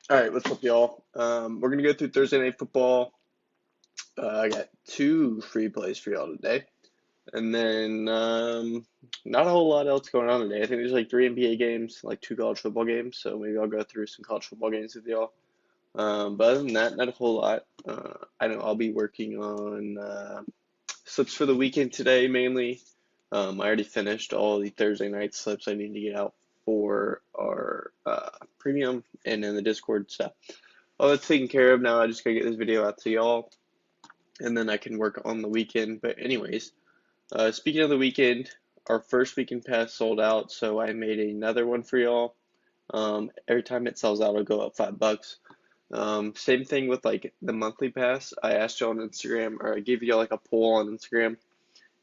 All right, what's up, y'all? We're gonna go through Thursday night football. I got two free plays for y'all today, and then not a whole lot else going on today. I think there's like three NBA games, like two college football games. So maybe I'll go through some college football games with y'all. But other than that, not a whole lot. I know I'll be working on slips for the weekend today mainly. I already finished all the Thursday night slips I need to get out for our premium and in the Discord stuff. Oh, it's taken care of now. I just gotta get this video out to y'all, and then I can work on the weekend. But anyways, speaking of the weekend, our first weekend pass sold out, so I made another one for y'all. Every time it sells out, it'll go up $5. Same thing with like the monthly pass. I asked y'all on Instagram, or I gave y'all like a poll on Instagram,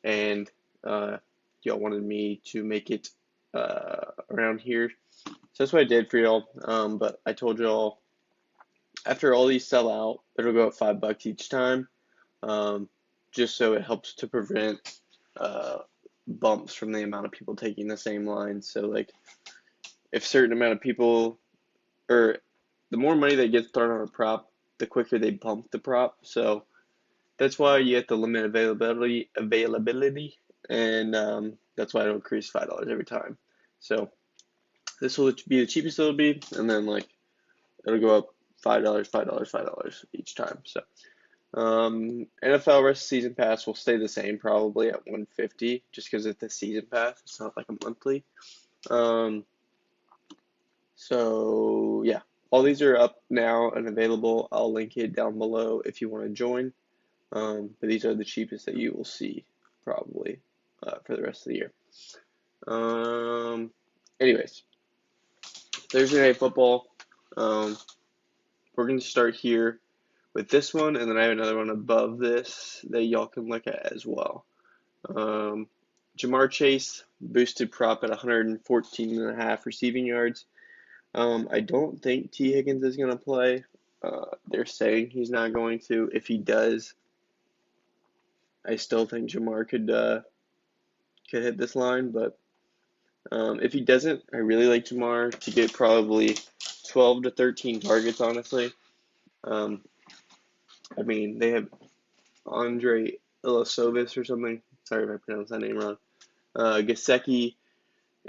and uh, y'all wanted me to make it around here. So that's what I did for y'all. But I told y'all after all these sell out, it'll go up $5 each time, um, just so it helps to prevent uh, bumps from the amount of people taking the same line. So like if certain amount of people or the more money that gets thrown on a prop, the quicker they bump the prop. So that's why you have to limit availability, and that's why it'll increase $5 every time. So this will be the cheapest it'll be, and then like it'll go up $5, $5, $5 each time. So NFL rest of season pass will stay the same probably at 150 just because it's a season pass. It's not like a monthly. Um, so yeah, all these are up now and available. I'll link it down below if you want to join. But these are the cheapest that you will see probably for the rest of the year. Um, anyways, Thursday night football. Um, we're gonna start here with this one, and then I have another one above this that y'all can look at as well. Um, Jamar Chase boosted prop at 114.5 receiving yards. I don't think T. Higgins is going to play. They're saying he's not going to. If he does, I still think Jamar could hit this line, but if he doesn't, I really like Jamar to get probably 12 to 13 targets, honestly. Um, I mean, they have Andre Ilosovis or something. Sorry if I pronounced that name wrong. Gasecki,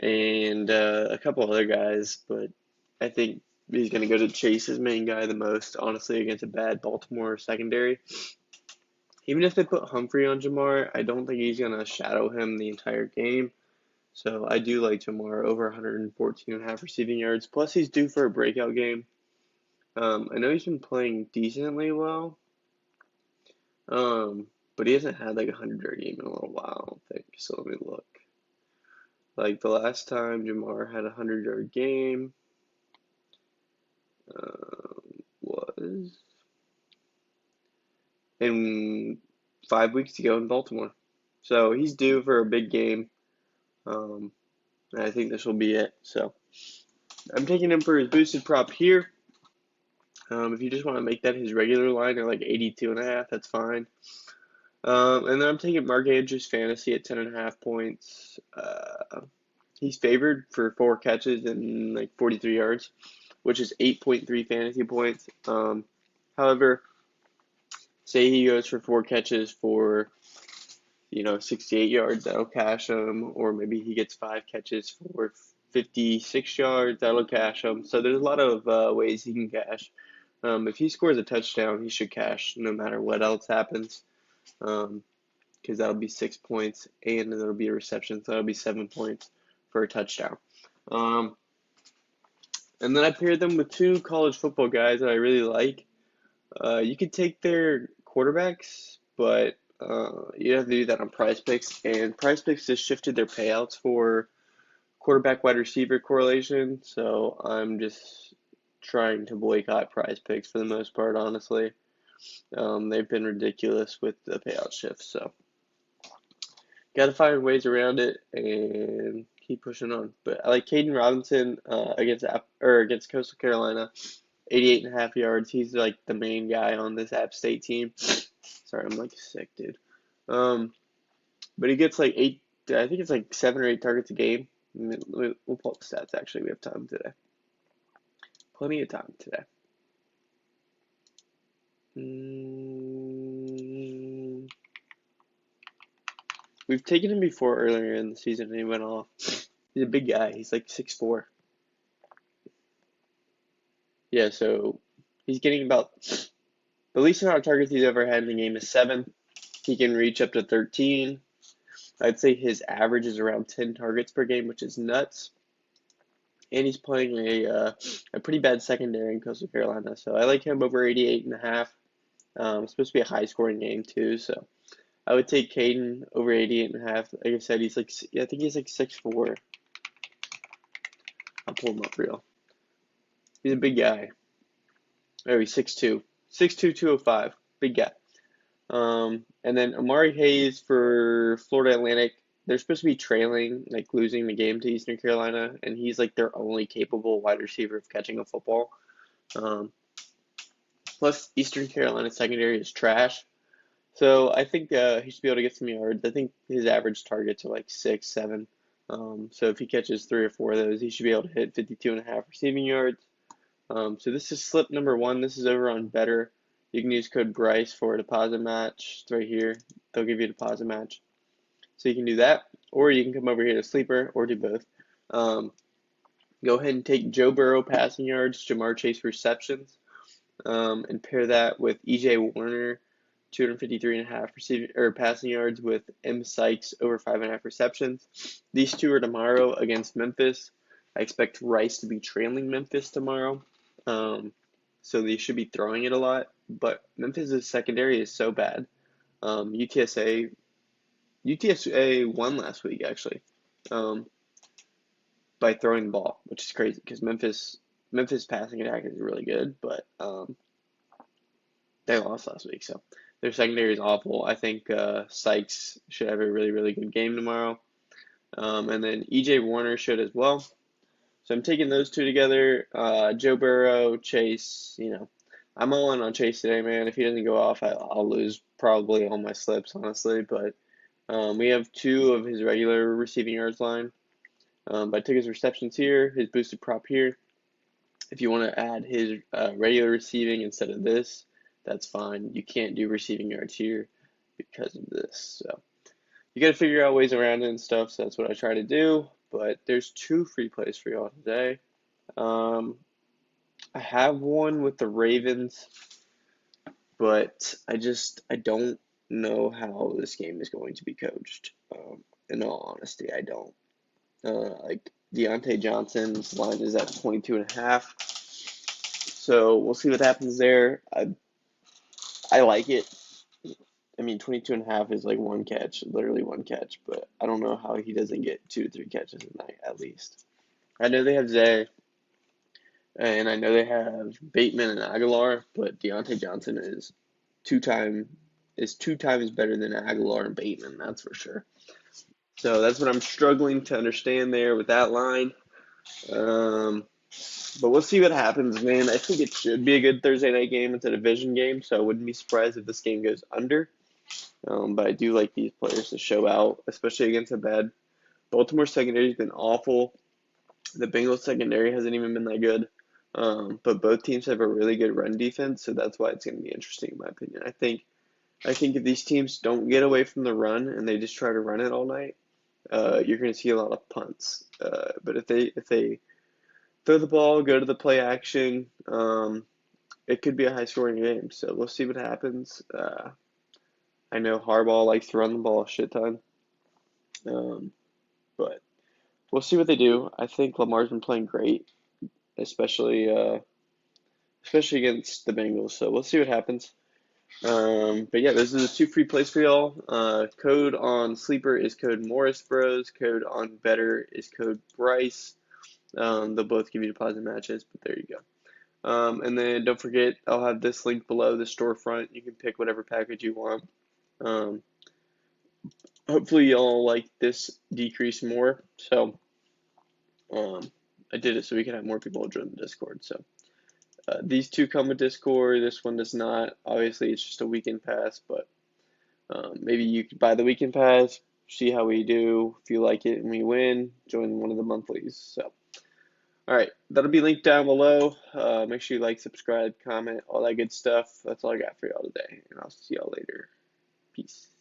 and a couple other guys, but I think he's going to go to Chase's main guy the most, honestly, against a bad Baltimore secondary. Even if they put Humphrey on Jamar, I don't think he's going to shadow him the entire game. So I do like Jamar over 114.5 receiving yards. Plus, he's due for a breakout game. I know he's been playing decently well, but he hasn't had like a 100-yard game in a little while, I don't think. So let me look. Like the last time Jamar had a 100-yard game was in 5 weeks ago in Baltimore. So he's due for a big game. And I think this will be it. So I'm taking him for his boosted prop here. If you just want to make that his regular line or like 82.5, that's fine. And then I'm taking Mark Andrews fantasy at 10.5 points. He's favored for 4 catches and like 43 yards, which is 8.3 fantasy points. However, say he goes for 4 catches for 68 yards, that'll cash him, or maybe he gets 5 catches for 56 yards, that'll cash him. So there's a lot of ways he can cash. If he scores a touchdown, he should cash no matter what else happens, because that'll be 6 points, and there'll be a reception, so that'll be 7 points for a touchdown. And then I paired them with two college football guys that I really like. You could take their quarterbacks, but you have to do that on Prize Picks, and Prize Picks just shifted their payouts for quarterback wide receiver correlation, so I'm just trying to boycott Prize Picks for the most part, honestly. They've been ridiculous with the payout shifts, so got to find ways around it and keep pushing on. But I like Caden Robinson against Coastal Carolina. 88.5 yards. He's like the main guy on this App State team. Sorry, I'm like sick, dude. But he gets like I think it's like 7 or 8 targets a game. We'll pull up the stats actually. We have time today. Plenty of time today. Mm, we've taken him before earlier in the season and he went off. He's a big guy. He's like 6'4". Yeah, so he's getting about the least amount of targets he's ever had in the game is 7. He can reach up to 13. I'd say his average is around 10 targets per game, which is nuts. And he's playing a pretty bad secondary in Coastal Carolina, so I like him over 88.5. It's supposed to be a high scoring game too, so I would take Caden over 88.5. Like I said, he's like I think he's like 6'4". I'll pull him up real. He's a big guy. Oh, he's 6'2". 6'2", 205. Big guy. And then Amari Hayes for Florida Atlantic. They're supposed to be trailing, like losing the game to Eastern Carolina, and he's like their only capable wide receiver of catching a football. Um, Plus, Eastern Carolina secondary is trash. So I think he should be able to get some yards. I think his average targets are like 6, 7. So if he catches 3 or 4 of those, he should be able to hit 52.5 receiving yards. So this is slip number 1. This is over on BETR. You can use code BRYCE for a deposit match. It's right here. They'll give you a deposit match. So you can do that, or you can come over here to Sleeper, or do both. Go ahead and take Joe Burrow passing yards, Jamar Chase receptions, and pair that with EJ Warner, 253.5 receiving or passing yards, with M. Sykes over 5.5 receptions. These two are tomorrow against Memphis. I expect Rice to be trailing Memphis tomorrow, so they should be throwing it a lot. But Memphis' secondary is so bad. UTSA won last week actually, by throwing the ball, which is crazy because Memphis passing attack is really good, but they lost last week, so their secondary is awful. I think Sykes should have a really, really good game tomorrow. And then EJ Warner should as well. So I'm taking those two together. Joe Burrow, Chase, I'm all in on Chase today, man. If he doesn't go off, I'll lose probably all my slips, honestly. But we have 2 of his regular receiving yards line. But I took his receptions here, his boosted prop here. If you want to add his regular receiving instead of this, that's fine. You can't do receiving yards here because of this. So you got to figure out ways around it and stuff. So that's what I try to do. But there's 2 free plays for y'all today. I have one with the Ravens, but I don't know how this game is going to be coached. In all honesty, I don't. Like Deontay Johnson's line is at 22.5. So we'll see what happens there. I like it. I mean, 22.5 is like one catch, literally one catch, but I don't know how he doesn't get 2 to 3 catches a night at least. I know they have Zay, and I know they have Bateman and Aguilar, but Deontay Johnson is 2 times better than Aguilar and Bateman, that's for sure. So that's what I'm struggling to understand there with that line. But we'll see what happens, man. I think it should be a good Thursday night game. It's a division game, so I wouldn't be surprised if this game goes under. But I do like these players to show out, especially against a bad Baltimore secondary has been awful. The Bengals secondary hasn't even been that good. But both teams have a really good run defense, so that's why it's going to be interesting in my opinion. I think if these teams don't get away from the run and they just try to run it all night, you're going to see a lot of punts. But if they throw the ball, go to the play action, it could be a high scoring game. So we'll see what happens. I know Harbaugh likes to run the ball a shit ton. But we'll see what they do. I think Lamar's been playing great, especially against the Bengals. So we'll see what happens. But yeah, those are the 2 free plays for y'all. Code on Sleeper is code MORRISBROS. Code on BETR is code BRYCE. They'll both give you deposit matches, but there you go. And then don't forget, I'll have this link below the storefront. You can pick whatever package you want. Hopefully y'all like this decrease more. So I did it so we can have more people join the Discord. So these 2 come with Discord. This one does not. Obviously, it's just a weekend pass, but maybe you could buy the weekend pass, see how we do. If you like it and we win, join one of the monthlies. So All right, that'll be linked down below. Make sure you like, subscribe, comment, all that good stuff. That's all I got for y'all today, and I'll see y'all later. Peace.